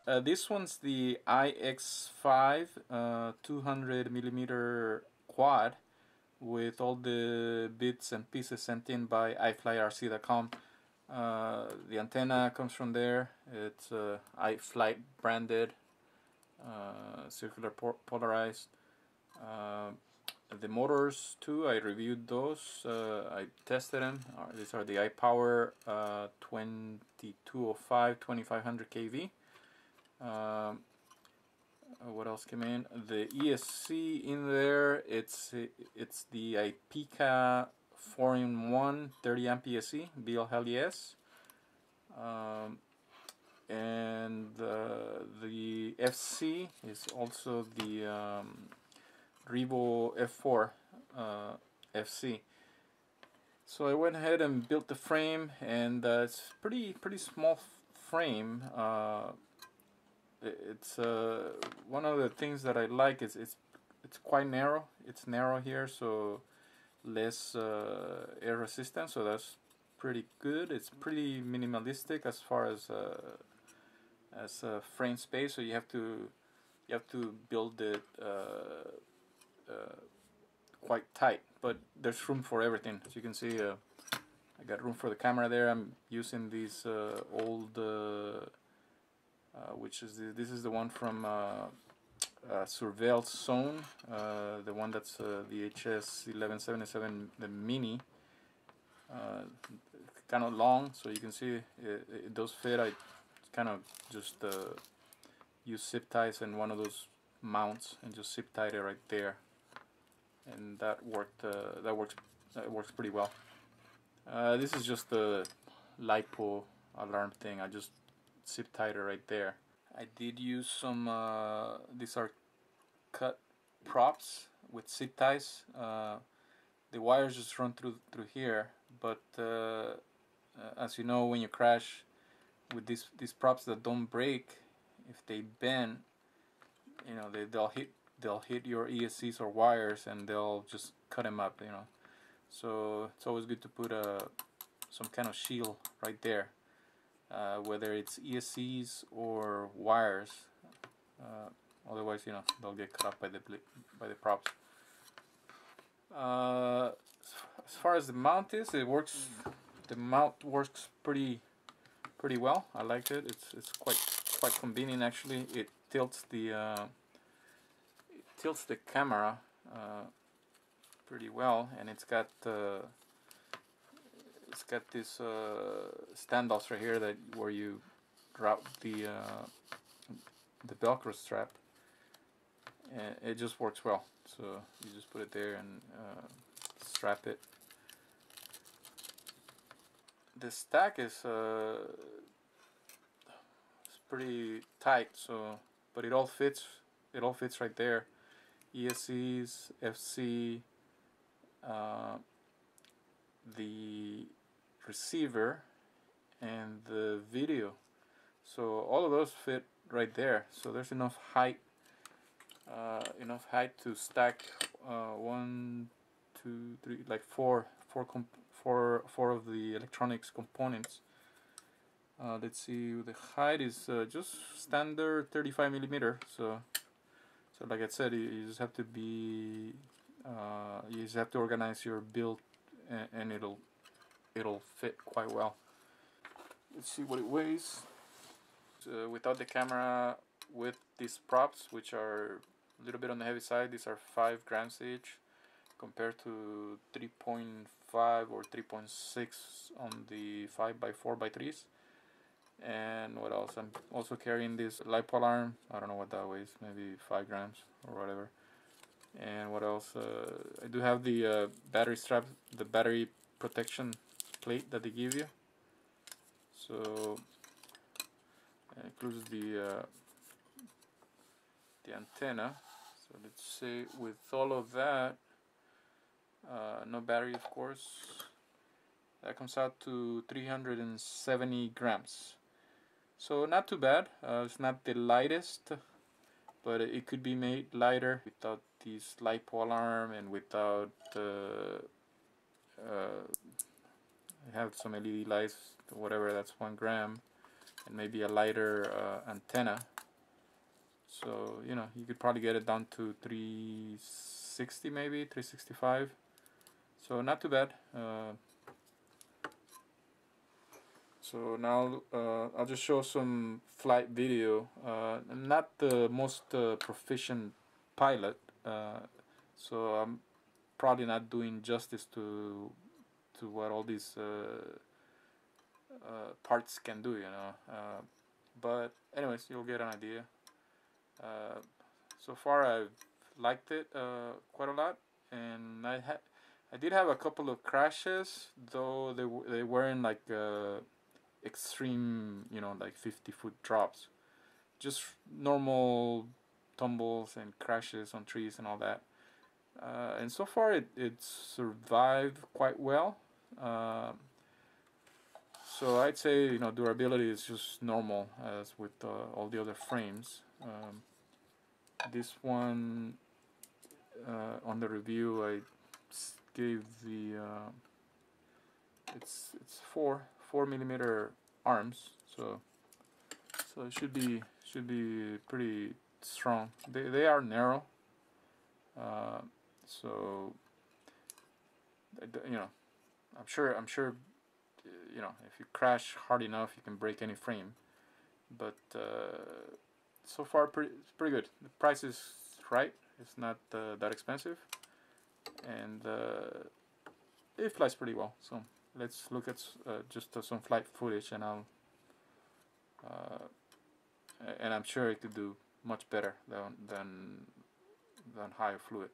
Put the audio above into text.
This one's the iX5 200mm quad with all the bits and pieces sent in by iFlightRC.com. The antenna comes from there. It's iFlight branded, circular polarized. The motors too, I reviewed those. I tested them. These are the iPower 2205 2500 kV. What else came in? The ESC in there. It's the iPeaka 4-in-1 30 amp ESC BL-LES. And the FC is also the Revo F4 FC. So I went ahead and built the frame, and it's pretty small frame. It's one of the things that I like is it's quite narrow. It's narrow here, so less air resistance. So that's pretty good. It's pretty minimalistic as far as frame space. So you have to build it quite tight, but there's room for everything. As you can see, I got room for the camera there. I'm using these old which is this is the one from Surveil Zone, the one that's the HS1177, the mini, kind of long, so you can see it does fit. I kind of just use zip ties and one of those mounts and just zip tied it right there, and that worked. That works pretty well. This is just the LiPo alarm thing. I just zip tied it right there. I did use some these are cut props with zip ties. The wires just run through here, but as you know, when you crash with these props that don't break, if they bend, you know, they'll hit your ESCs or wires, and they'll just cut them up, you know. So it's always good to put some kind of shield right there. Whether it's ESCs or wires, otherwise, you know, they'll get cut up by the props. As far as the mount is, it works. The mount works pretty well. I like it. It's quite convenient actually. It tilts the camera pretty well, and it's got this standoffs right here where you route the Velcro strap, and it just works well. So you just put it there and strap it. The stack is it's pretty tight, so but it all fits. It all fits right there. ESCs, FC, the receiver, and the video. So all of those fit right there. So there's enough height to stack 1, 2, 3, like four of the electronics components. Let's see, the height is just standard 35mm. So like I said, you just have to be you just have to organize your build, and it'll fit quite well. Let's see what it weighs. Without the camera, with these props, which are a little bit on the heavy side, these are 5 grams each, compared to 3.5 or 3.6 on the 5x4x3s. And what else? I'm also carrying this LiPo alarm. I don't know what that weighs, maybe 5 grams or whatever. And what else? I do have the battery strap, the battery protection plate that they give you. So it includes the antenna. So let's say with all of that, no battery of course, that comes out to 370 grams. So not too bad. It's not the lightest, but it could be made lighter without this LiPo alarm and without I have some LED lights, whatever, that's 1 gram. and maybe a lighter antenna. So you know, you could probably get it down to 360, maybe 365. So not too bad. So now I'll just show some flight video. I'm not the most proficient pilot, so I'm probably not doing justice to what all these parts can do, you know. But anyways, you'll get an idea. So far, I've liked it quite a lot, and I did have a couple of crashes, though they weren't like extreme, you know, like 50-foot drops. Just normal tumbles and crashes on trees and all that. And so far, it survived quite well. So I'd say, you know, durability is just normal as with all the other frames. This one on the review I gave the it's 4mm arms, so it should be pretty strong. They are narrow, so you know, I'm sure you know, if you crash hard enough you can break any frame, but so far it's pretty good. The price is right. It's not that expensive, and it flies pretty well. So let's look at just some flight footage, and I'm sure it could do much better than higher fluid.